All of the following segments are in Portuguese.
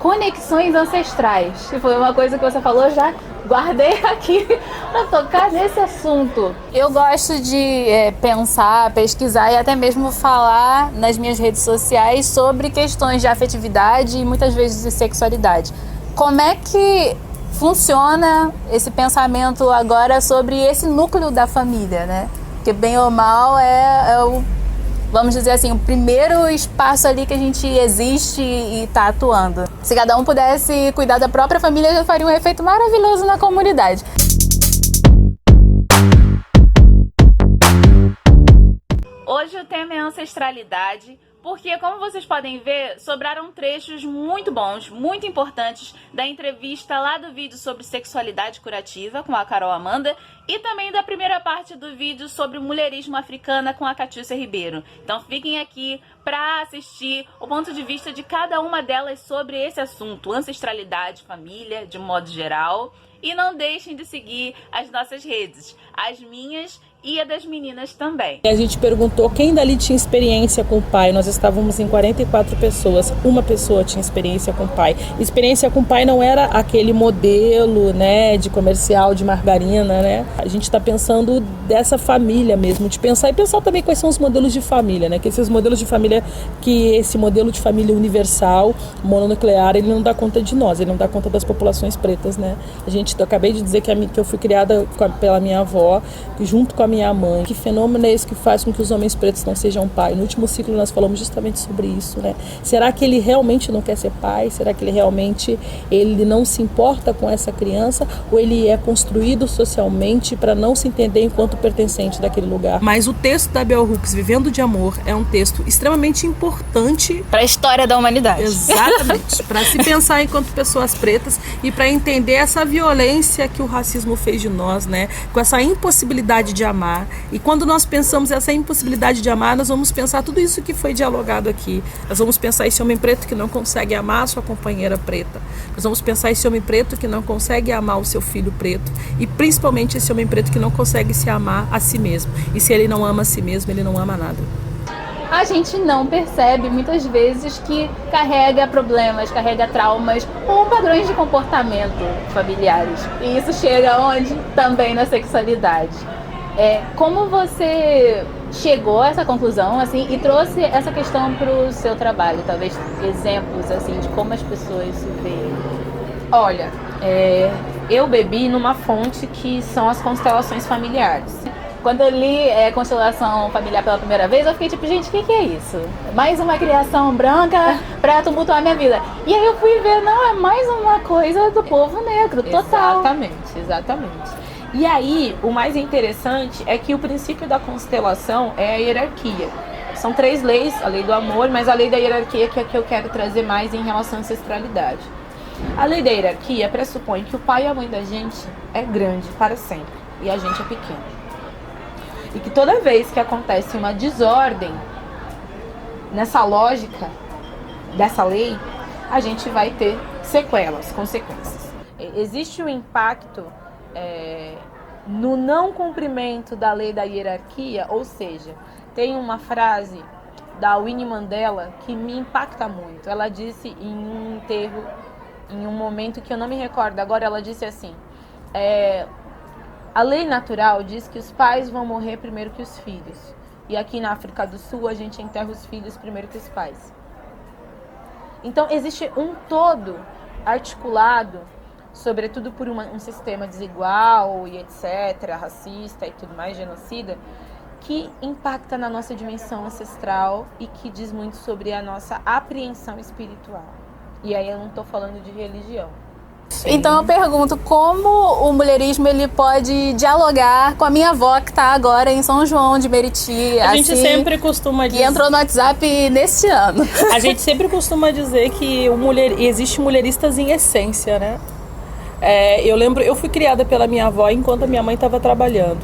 conexões ancestrais. Que foi uma coisa que você falou, já guardei aqui para tocar nesse assunto. Eu gosto de pensar, pesquisar e até mesmo falar nas minhas redes sociais sobre questões de afetividade e muitas vezes de sexualidade. Como é que funciona esse pensamento agora sobre esse núcleo da família, né? Porque bem ou mal é o, vamos dizer assim, o primeiro espaço ali que a gente existe e está atuando. Se cada um pudesse cuidar da própria família, já faria um efeito maravilhoso na comunidade. Hoje o tema é ancestralidade, porque, como vocês podem ver, sobraram trechos muito bons, muito importantes da entrevista lá do vídeo sobre sexualidade curativa com a Carol Amanda e também da primeira parte do vídeo sobre mulherismo africana com a Catiúcia Ribeiro. Então fiquem aqui para assistir o ponto de vista de cada uma delas sobre esse assunto, ancestralidade, família, de modo geral. E não deixem de seguir as nossas redes, as minhas e a das meninas também. A gente perguntou quem dali tinha experiência com o pai. Nós estávamos em 44 pessoas. Uma pessoa tinha experiência com o pai. Experiência com o pai não era aquele modelo, né, de comercial de margarina, né? A gente está pensando dessa família mesmo, de pensar e pensar também quais são os modelos de família, né? Que esses modelos de família, que esse modelo de família universal, mononuclear, ele não dá conta de nós, ele não dá conta das populações pretas, né? Eu acabei de dizer que eu fui criada pela minha avó, junto com a minha mãe. Que fenômeno é esse que faz com que os homens pretos não sejam pai? No último ciclo nós falamos justamente sobre isso, né? Será que ele realmente não quer ser pai? Será que ele não se importa com essa criança? Ou ele é construído socialmente para não se entender enquanto pertencente daquele lugar? Mas o texto da Bell Hooks, Vivendo de Amor, é um texto extremamente importante para a história da humanidade. Exatamente. Para se pensar enquanto pessoas pretas e para entender essa violência que o racismo fez de nós, né? Com essa impossibilidade de amar. E quando nós pensamos essa impossibilidade de amar, nós vamos pensar tudo isso que foi dialogado aqui. Nós vamos pensar esse homem preto que não consegue amar a sua companheira preta. Nós vamos pensar esse homem preto que não consegue amar o seu filho preto. E principalmente esse homem preto que não consegue se amar a si mesmo. E se ele não ama a si mesmo, ele não ama nada. A gente não percebe muitas vezes que carrega problemas, carrega traumas ou padrões de comportamento familiares. E isso chega onde? Também na sexualidade. Como você chegou a essa conclusão assim, e trouxe essa questão para o seu trabalho? Talvez exemplos assim, de como as pessoas se veem. Olha, eu bebi numa fonte que são as constelações familiares. Quando eu li Constelação Familiar pela primeira vez, eu fiquei tipo, gente, o que é isso? Mais uma criação branca pra tumultuar minha vida. E aí eu fui ver, não, é mais uma coisa do povo negro, total. Exatamente. E aí, o mais interessante é que o princípio da constelação é a hierarquia. São 3 leis, a lei do amor, mas a lei da hierarquia que é a que eu quero trazer mais em relação à ancestralidade. A lei da hierarquia pressupõe que o pai e a mãe da gente é grande para sempre e a gente é pequeno. E que toda vez que acontece uma desordem nessa lógica dessa lei, a gente vai ter sequelas, consequências. Existe um impacto no não cumprimento da lei da hierarquia, ou seja, tem uma frase da Winnie Mandela que me impacta muito. Ela disse em um enterro, em um momento que eu não me recordo agora, ela disse assim: a lei natural diz que os pais vão morrer primeiro que os filhos. E aqui na África do Sul a gente enterra os filhos primeiro que os pais. Então existe um todo articulado, sobretudo por um sistema desigual e etc., racista e tudo mais, genocida, que impacta na nossa dimensão ancestral e que diz muito sobre a nossa apreensão espiritual. E aí eu não estou falando de religião. Sim. Então eu pergunto, como o mulherismo ele pode dialogar com a minha avó que está agora em São João de Meriti? A gente sempre costuma dizer... Que entrou no WhatsApp neste ano. A gente sempre costuma dizer que existe mulheristas em essência, né? Eu fui criada pela minha avó enquanto a minha mãe estava trabalhando.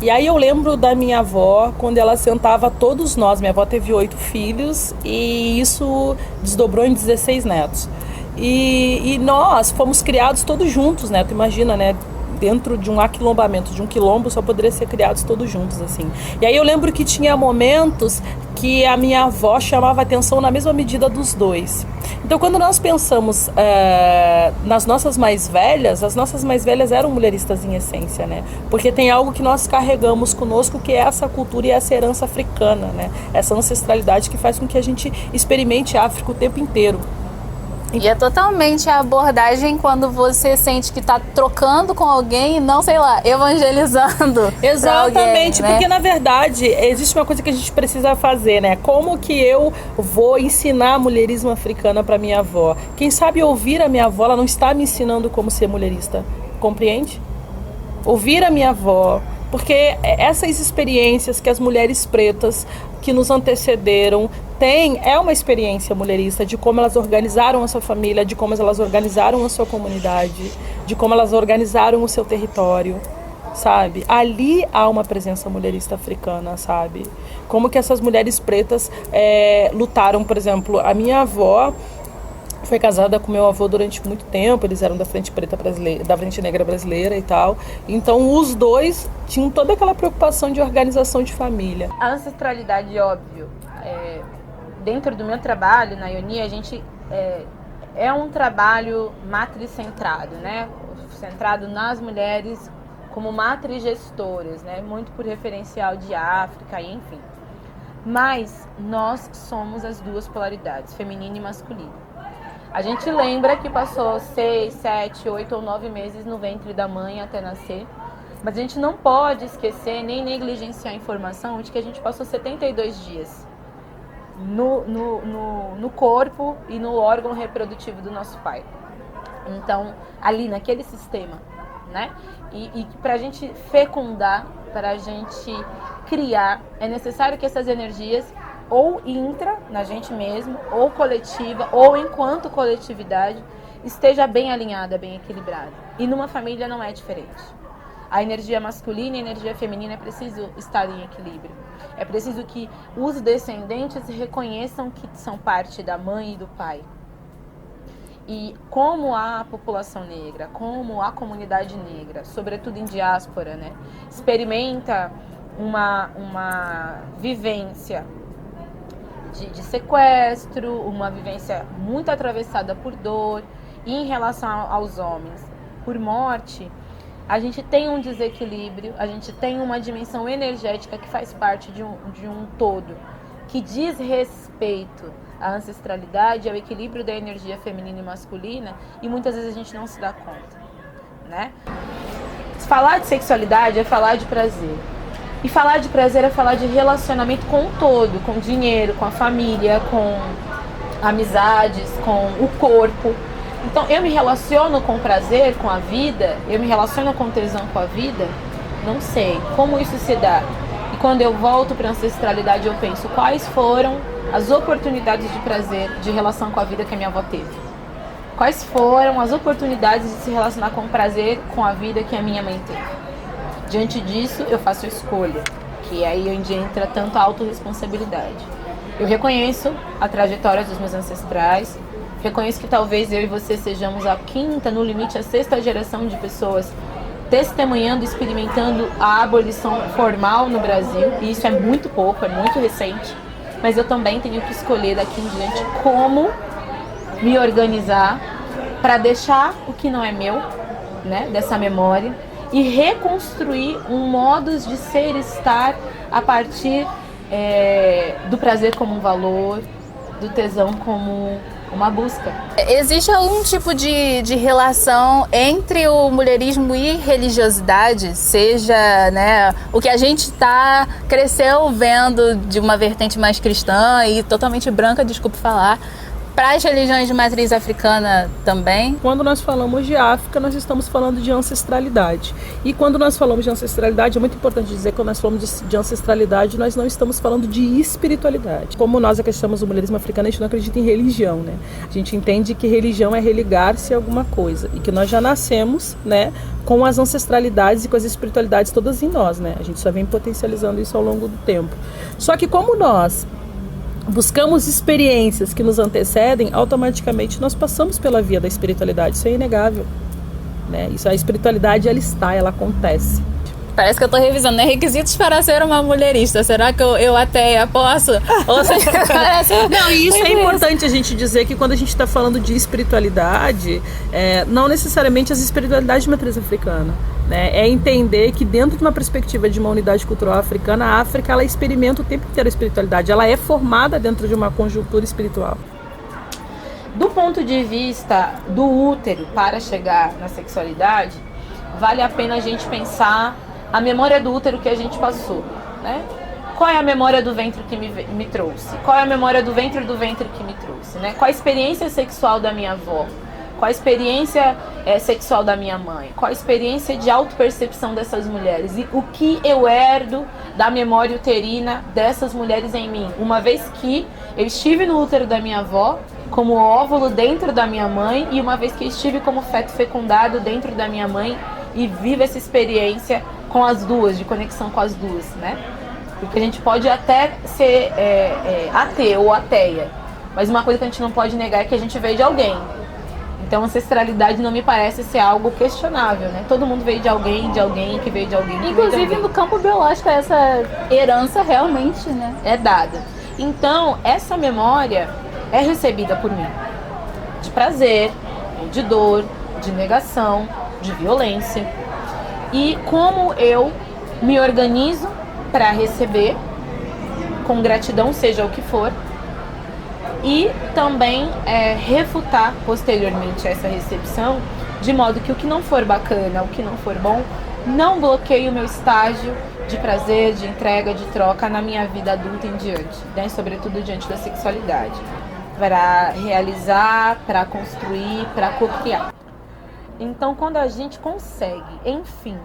E aí eu lembro da minha avó, quando ela sentava todos nós, minha avó teve 8 filhos e isso desdobrou em 16 netos. E nós fomos criados todos juntos, né? Tu imagina, né? dentro de um aquilombamento, de um quilombo, só poderia ser criados todos juntos, assim. E aí eu lembro que tinha momentos que a minha avó chamava atenção na mesma medida dos dois. Então, quando nós pensamos nas nossas mais velhas, as nossas mais velhas eram mulheristas em essência, né? Porque tem algo que nós carregamos conosco, que é essa cultura e essa herança africana, né? Essa ancestralidade que faz com que a gente experimente a África o tempo inteiro. E é totalmente a abordagem quando você sente que tá trocando com alguém e não, sei lá, evangelizando. Exatamente, alguém, né? Porque na verdade existe uma coisa que a gente precisa fazer, né? Como que eu vou ensinar mulherismo africana para minha avó? Quem sabe ouvir a minha avó, ela não está me ensinando como ser mulherista, compreende? Ouvir a minha avó, porque essas experiências que as mulheres pretas que nos antecederam têm, é uma experiência mulherista de como elas organizaram a sua família, de como elas organizaram a sua comunidade, de como elas organizaram o seu território, sabe? Ali há uma presença mulherista africana, sabe? Como que essas mulheres pretas lutaram, por exemplo, a minha avó foi casada com meu avô durante muito tempo, eles eram da Frente Preta Brasileira, da Frente Negra Brasileira e tal. Então os dois tinham toda aquela preocupação de organização de família. A ancestralidade, óbvio, dentro do meu trabalho na IONI, a gente é um trabalho matricentrado, né? Centrado nas mulheres como matrigestoras, né? Muito por referencial de África e enfim. Mas nós somos as duas polaridades, feminina e masculina. A gente lembra que passou 6, 7, 8 ou 9 meses no ventre da mãe até nascer, mas a gente não pode esquecer nem negligenciar a informação de que a gente passou 72 dias no corpo e no órgão reprodutivo do nosso pai. Então, ali naquele sistema, né? E para a gente fecundar, para a gente criar, é necessário que essas energias ou intra na gente mesmo, ou coletiva, ou enquanto coletividade, esteja bem alinhada, bem equilibrada. E numa família não é diferente. A energia masculina e a energia feminina é preciso estar em equilíbrio. É preciso que os descendentes reconheçam que são parte da mãe e do pai. E como a população negra, como a comunidade negra, sobretudo em diáspora, né, experimenta uma vivência de sequestro, uma vivência muito atravessada por dor, e em relação aos homens, por morte, a gente tem um desequilíbrio, a gente tem uma dimensão energética que faz parte de um todo, que diz respeito à ancestralidade, ao equilíbrio da energia feminina e masculina, e muitas vezes a gente não se dá conta, né? Falar de sexualidade é falar de prazer. E falar de prazer é falar de relacionamento com o todo, com o dinheiro, com a família, com amizades, com o corpo. Então, eu me relaciono com prazer, com a vida, eu me relaciono com tesão com a vida, não sei como isso se dá. E quando eu volto para a ancestralidade, eu penso quais foram as oportunidades de prazer, de relação com a vida que a minha avó teve. Quais foram as oportunidades de se relacionar com prazer, com a vida que a minha mãe teve. Diante disso, eu faço a escolha, que é aí onde entra tanto a autorresponsabilidade. Eu reconheço a trajetória dos meus ancestrais, reconheço que talvez eu e você sejamos a quinta, no limite, a sexta geração de pessoas testemunhando, experimentando a abolição formal no Brasil, e isso é muito pouco, é muito recente, mas eu também tenho que escolher daqui em diante como me organizar para deixar o que não é meu, né, dessa memória, e reconstruir um modus de ser e estar a partir do prazer como um valor, do tesão como uma busca. Existe algum tipo de relação entre o mulherismo e religiosidade? Seja, né, o que a gente cresceu vendo de uma vertente mais cristã e totalmente branca, desculpe falar, para as religiões de matriz africana também? Quando nós falamos de África, nós estamos falando de ancestralidade. E quando nós falamos de ancestralidade, é muito importante dizer que quando nós falamos de ancestralidade, nós não estamos falando de espiritualidade. Como nós acreditamos no mulherismo africano, a gente não acredita em religião, né? A gente entende que religião é religar-se a alguma coisa. E que nós já nascemos, né, com as ancestralidades e com as espiritualidades todas em nós, né? A gente só vem potencializando isso ao longo do tempo. Só que como nós buscamos experiências que nos antecedem, automaticamente nós passamos pela via da espiritualidade, isso é inegável. né? Isso, a espiritualidade, ela acontece. Parece que eu tô revisando, né? Requisitos para ser uma mulherista. Será que eu ateia posso? Ou seja, não, e isso é importante a gente dizer que quando a gente está falando de espiritualidade, não necessariamente as espiritualidades de matriz africana. Né? É entender que dentro de uma perspectiva de uma unidade cultural africana, a África ela experimenta o tempo inteiro a espiritualidade. Ela é formada dentro de uma conjuntura espiritual. Do ponto de vista do útero para chegar na sexualidade, vale a pena a gente pensar a memória do útero que a gente passou, né? Qual é a memória do ventre que me trouxe? Qual é a memória do ventre que me trouxe, né? Qual a experiência sexual da minha avó? Qual a experiência sexual da minha mãe? Qual a experiência de autopercepção dessas mulheres? E o que eu herdo da memória uterina dessas mulheres em mim? Uma vez que eu estive no útero da minha avó, como óvulo dentro da minha mãe, e uma vez que estive como feto fecundado dentro da minha mãe e vivo essa experiência com as duas, de conexão com as duas, né? Porque a gente pode até ser ateu ou ateia, mas uma coisa que a gente não pode negar é que a gente veio de alguém. Então, ancestralidade não me parece ser algo questionável, né? Todo mundo veio de alguém que veio de alguém. Inclusive, no campo biológico, essa herança realmente, né? É dada. Então, essa memória é recebida por mim. De prazer, de dor, de negação, de violência. E como eu me organizo para receber, com gratidão, seja o que for, e também refutar posteriormente essa recepção, de modo que o que não for bacana, o que não for bom, não bloqueie o meu estágio de prazer, de entrega, de troca na minha vida adulta em diante, né? Sobretudo diante da sexualidade, para realizar, para construir, para co-criar. Então, quando a gente consegue, enfim,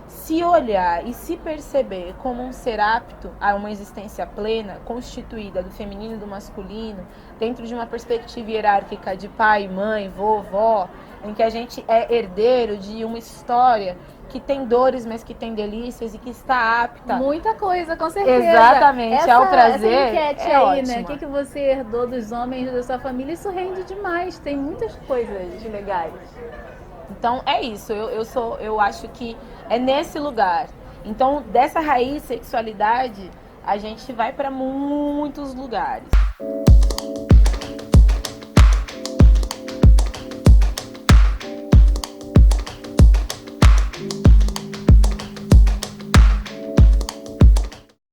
se olhar e se perceber como um ser apto a uma existência plena, constituída do feminino e do masculino, dentro de uma perspectiva hierárquica de pai, mãe, vovó, em que a gente é herdeiro de uma história que tem dores, mas que tem delícias e que está apta. Muita coisa, com certeza. Exatamente, ao prazer. Essa enquete é aí, ótima. né? O que você herdou dos homens da sua família? Isso rende demais. Tem muitas coisas legais. Então é isso, eu acho que é nesse lugar. Então, dessa raiz sexualidade, a gente vai para muitos lugares.